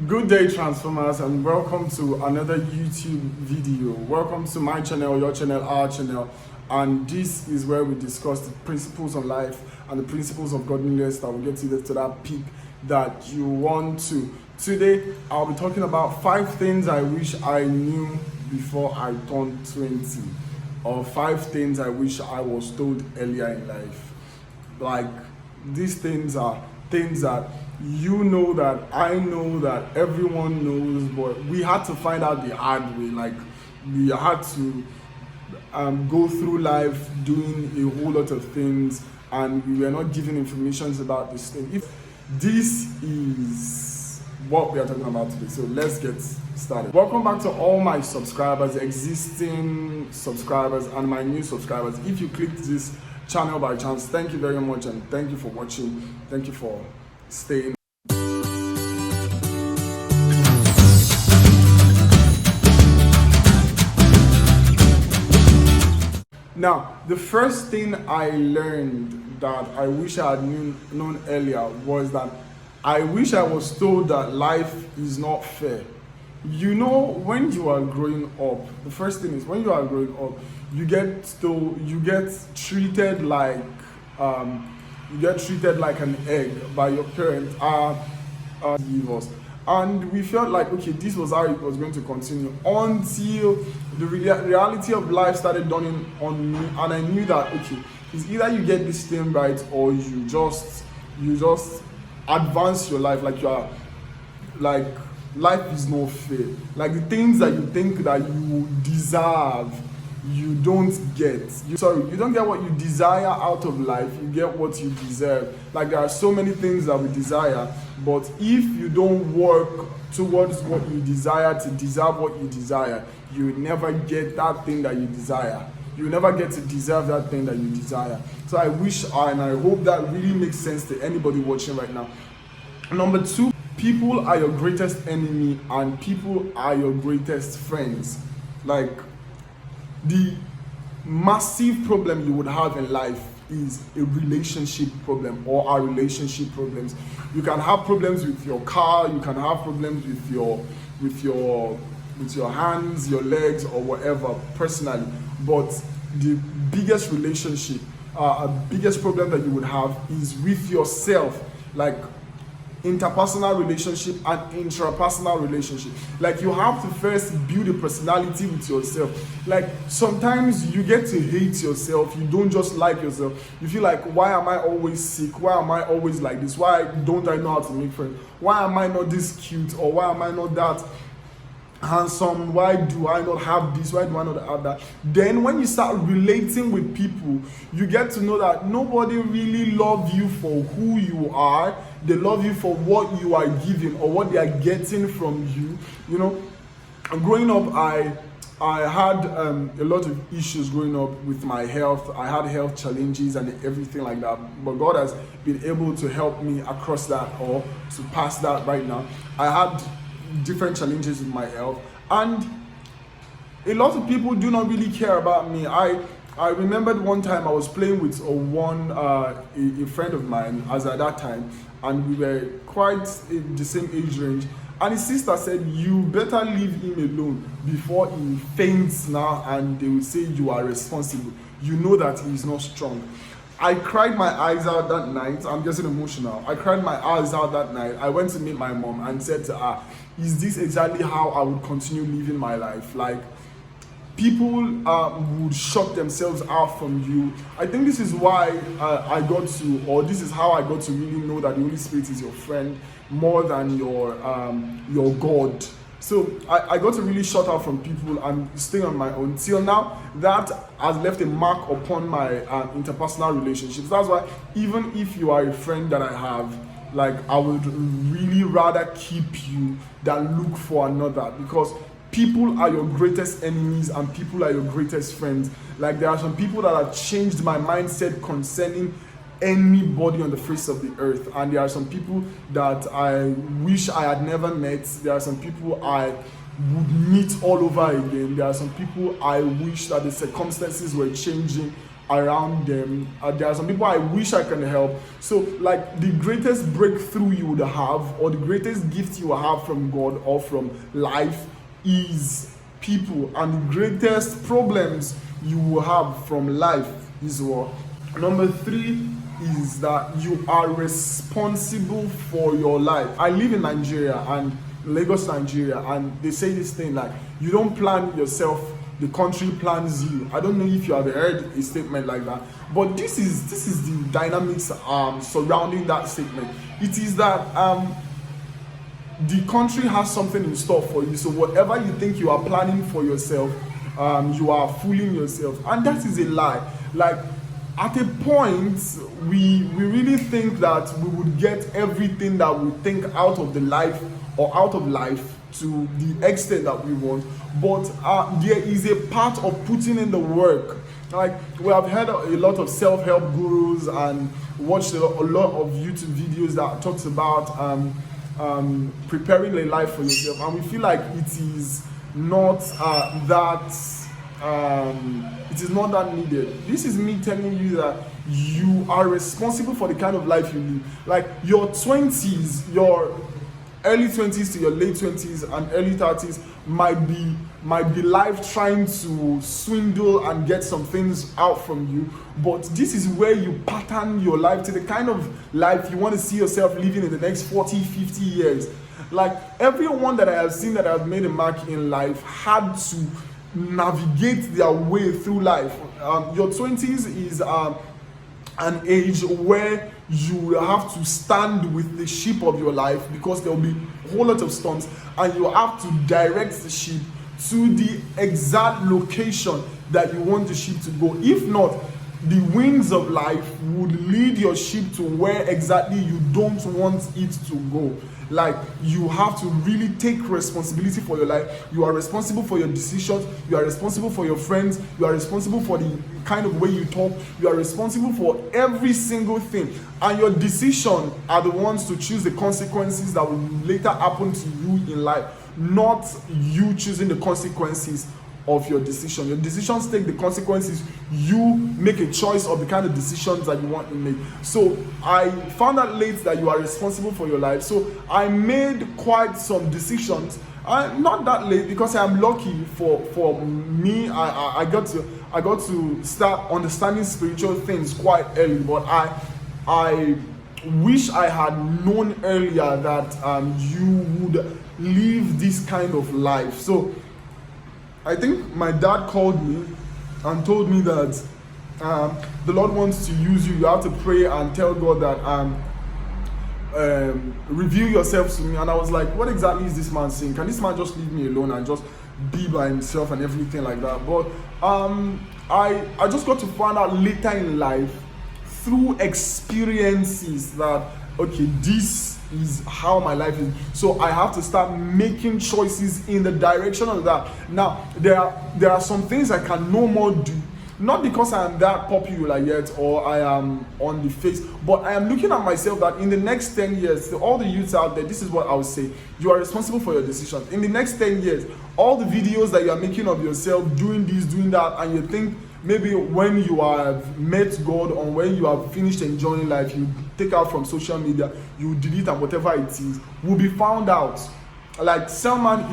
Good day, Transformers, and welcome to another YouTube video. Welcome to my channel, your channel, our channel, and this is where we discuss the principles of life and the principles of godliness that will get you to that peak that you want to. Today, I'll be talking about 5 things I wish I knew before I turned 20, or 5 things I wish I was told earlier in life. Like, these things are things that you know, that I know, that everyone knows, but we had to find out the hard way. Like, we had to go through life doing a whole lot of things, and we were not given information about this thing. If this is what we are talking about today, so let's get started. Welcome back to all my subscribers, existing subscribers and my new subscribers. If you clicked this channel by chance, thank you very much, and thank you for watching. Thank you for staying. Now, the first thing I learned that I wish I had known earlier was that I wish I was told that life is not fair. You know, when you are growing up, the first thing is, when you are growing up, you get treated like an egg by your parents. And we felt like, okay, this was how it was going to continue until the reality of life started dawning on me, and I knew that, okay, it's either you get this thing right or you just advance your life. Like, you are like, life is not fair. Like, the things that you think that you deserve, you don't get. You don't get what you desire out of life, you get what you deserve. Like, there are so many things that we desire, but if you don't work towards what you desire to deserve what you desire, you will never get that thing that you desire. You will never get to deserve that thing that you desire. So I wish, and I hope that really makes sense to anybody watching right now. Number 2, people are your greatest enemy and people are your greatest friends. Like, the massive problem you would have in life is a relationship problem, or our relationship problems. You can have problems with your car, you can have problems with your hands, your legs, or whatever, personally. But the biggest biggest problem that you would have is with yourself. Like, interpersonal relationship and intrapersonal relationship. Like, you have to first build a personality with yourself. Like, sometimes you get to hate yourself. You don't just like yourself. You feel like, why am I always sick? Why am I always like this? Why don't I know how to make friends? Why am I not this cute? Or why am I not that handsome? Why do I not have this? Why do I not have that? Then when you start relating with people, you get to know that nobody really loves you for who you are. They love you for what you are giving or what they are getting from you. You know, growing up, I had a lot of issues growing up with my health. I had health challenges and everything like that, but God has been able to help me across that, or to pass that right now. I had different challenges with my health, and a lot of people do not really care about me. I remembered one time I was playing with a friend of mine as at that time, and we were quite in the same age range, and his sister said, you better leave him alone before he faints now and they will say you are responsible. You know that he is not strong. I cried my eyes out that night. I'm getting emotional. I cried my eyes out that night. I went to meet my mom and said to her, is this exactly how I would continue living my life? Like, people would shut themselves out from you. I think this is why this is how I got to really know that the Holy Spirit is your friend more than your God. So I got to really shut out from people and stay on my own. Till now, that has left a mark upon my interpersonal relationships. That's why, even if you are a friend that I have, like, I would really rather keep you than look for another, because people are your greatest enemies and people are your greatest friends. Like, there are some people that have changed my mindset concerning anybody on the face of the earth, and there are some people that I wish I had never met. There are some people I would meet all over again. There are some people I wish that the circumstances were changing around them. There are some people I wish I can help. So like the greatest breakthrough you would have, or the greatest gift you will have from God or from life, is people. And the greatest problems you will have from life is what? Number 3 is that you are responsible for your life. I live in Nigeria, and Lagos, Nigeria, and they say this thing like, you don't plan yourself, the country plans you. I don't know if you have heard a statement like that, but this is the dynamics surrounding that statement. It is that the country has something in store for you. So whatever you think you are planning for yourself, you are fooling yourself, and that is a lie. Like, at a point, we really think that we would get everything that we think out of the life or out of life to the extent that we want, but there is a part of putting in the work. Like, we have heard a lot of self-help gurus and watched a lot of YouTube videos that talks about preparing a life for yourself, and we feel like it is not it is not that needed. This is me telling you that you are responsible for the kind of life you live. Like, your 20s, your early 20s to your late 20s and early 30s might be life trying to swindle and get some things out from you, but this is where you pattern your life to the kind of life you want to see yourself living in the next 40, 50 years. Like, everyone that I have seen that have made a mark in life had to navigate their way through life. Your 20s is an age where you will have to stand with the ship of your life, because there will be a whole lot of storms, and you have to direct the ship to the exact location that you want the ship to go. If not, the winds of life would lead your ship to where exactly you don't want it to go. Like, you have to really take responsibility for your life. You are responsible for your decisions. You are responsible for your friends. You are responsible for the kind of way you talk. You are responsible for every single thing. And your decisions are the ones to choose the consequences that will later happen to you in life, not you choosing the consequences of your decision. Your decisions take the consequences. You make a choice of the kind of decisions that you want to make. So I found out late that you are responsible for your life. So I made quite some decisions. Not that late, because I'm lucky for me. I got to start understanding spiritual things quite early. But I wish I had known earlier that you would live this kind of life. So I think my dad called me and told me that the Lord wants to use you. You have to pray and tell God that reveal yourself to me. And I was like, what exactly is this man saying? Can this man just leave me alone and just be by himself and everything like that? But I just got to find out later in life, through experiences, that okay, this is how my life is. So I have to start making choices in the direction of that. Now, there are some things I can no more do, not because I am that popular yet or I am on the face, but I am looking at myself that in the next 10 years, to all the youths out there, this is what I would say: you are responsible for your decisions. In the next 10 years, all the videos that you are making of yourself doing this, doing that, and you think maybe when you have met God or when you have finished enjoying life, you take out from social media, you delete, and whatever it is will be found out. Like, Selman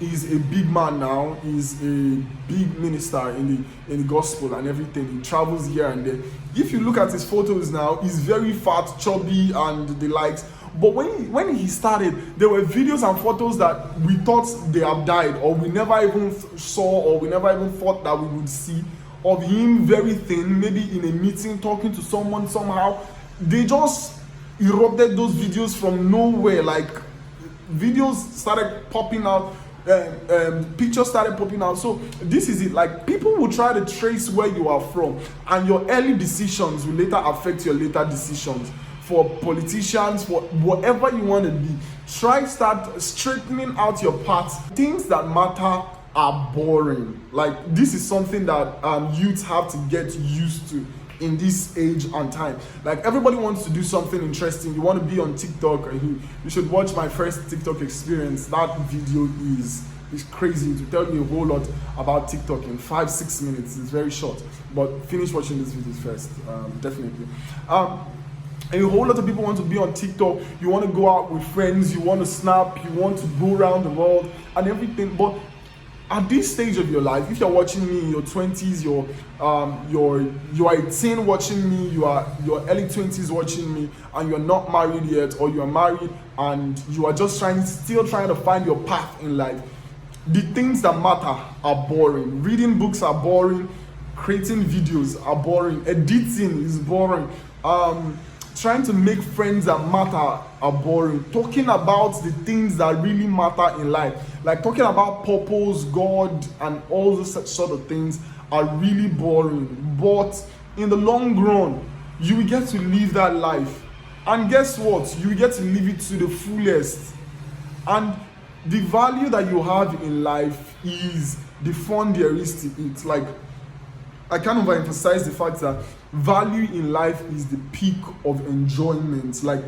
is a big man now. He's a big minister in the gospel and everything. He travels here and there. If you look at his photos now, he's very fat, chubby, and the likes. But when he started, there were videos and photos that we thought they have died, or we never even saw, or we never even thought that we would see, of him very thin, maybe in a meeting talking to someone somehow. They just erupted those videos from nowhere. Like, videos started popping out, pictures started popping out. So this is it. Like, people will try to trace where you are from, and your early decisions will later affect your later decisions. For politicians, for whatever you want to be, start straightening out your paths. Things that matter are boring. Like, this is something that youths have to get used to in this age and time. Like, everybody wants to do something interesting. You want to be on TikTok. You should watch my first TikTok experience. That video is It's crazy to tell you a whole lot about TikTok in 5-6 minutes. It's very short, but finish watching this video first, definitely. And a whole lot of people want to be on TikTok. You want to go out with friends, you want to snap, you want to go around the world and everything. But at this stage of your life, if you're watching me in your 20s, you're 18 watching me, you are your early 20s watching me, and you're not married yet, or you're married and you are just still trying to find your path in life, the things that matter are boring. Reading books are boring. Creating videos are boring. Editing is boring. Trying to make friends that matter are boring. Talking about the things that really matter in life, like talking about purpose, God, and all those sort of things, are really boring. But in the long run, you will get to live that life. And guess what? You will get to live it to the fullest. And the value that you have in life is the fun there is to it. Like, I can't overemphasize the fact that value in life is the peak of enjoyment. Like,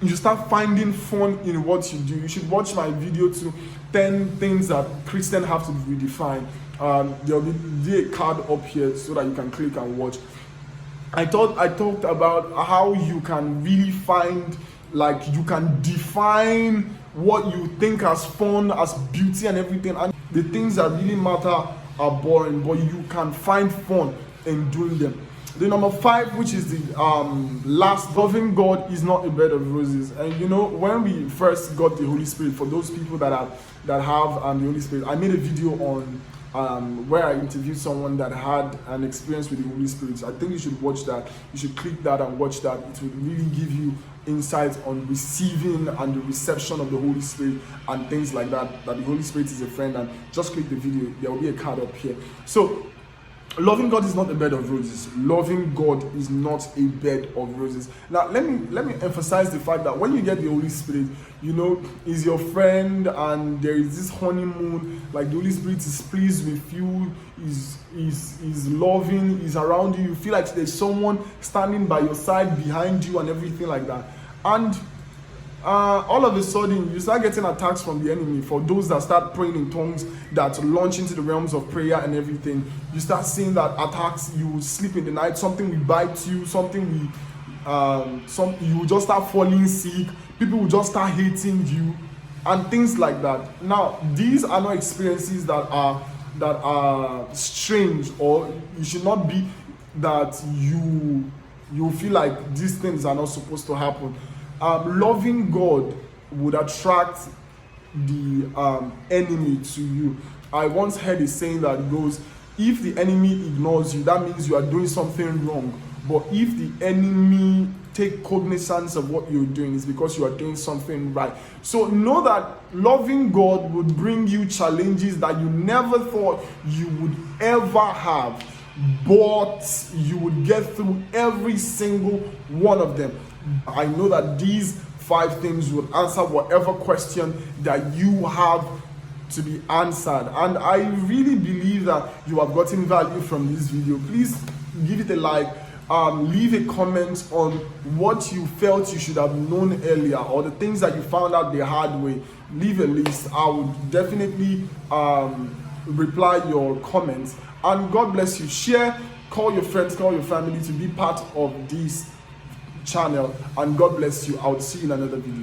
you start finding fun in what you do. You should watch my video to 10 things that Christians have to redefine. There'll be a card up here so that you can click and watch. I talked about how you can really find, like, you can define what you think as fun, as beauty and everything, and the things that really matter are boring, but you can find fun in doing them. The number 5, which is the last, loving God is not a bed of roses. And you know, when we first got the Holy Spirit, for those people that have the Holy Spirit, I made a video on where I interviewed someone that had an experience with the Holy Spirit. I think you should watch that. You should click that and watch that. It will really give you insights on receiving and the reception of the Holy Spirit and things like that, that the Holy Spirit is a friend. And just click the video. There will be a card up here. So, loving God is not a bed of roses. Loving God is not a bed of roses. Now, let me emphasize the fact that when you get the Holy Spirit, you know, is your friend, and there is this honeymoon. Like, the Holy Spirit is pleased with you, is loving, is around you. You feel like there's someone standing by your side, behind you, and everything like that. And all of a sudden, you start getting attacks from the enemy. For those that start praying in tongues, that launch into the realms of prayer and everything, you start seeing that attacks. You will sleep in the night, something will bite you, you will just start falling sick, people will just start hating you, and things like that. Now, these are not experiences that are strange, or you should not be that you feel like these things are not supposed to happen. Loving God would attract the enemy to you. I once heard a saying that goes, if the enemy ignores you, that means you are doing something wrong. But if the enemy take cognizance of what you're doing, it's because you are doing something right. So know that loving God would bring you challenges that you never thought you would ever have, but you would get through every single one of them. I know that these 5 things would answer whatever question that you have to be answered. And I really believe that you have gotten value from this video. Please give it a like. Leave a comment on what you felt you should have known earlier, or the things that you found out the hard way. Leave a list. I would definitely reply your comments. And God bless you. Share, call your friends, call your family to be part of this channel, and God bless you. I'll see you in another video.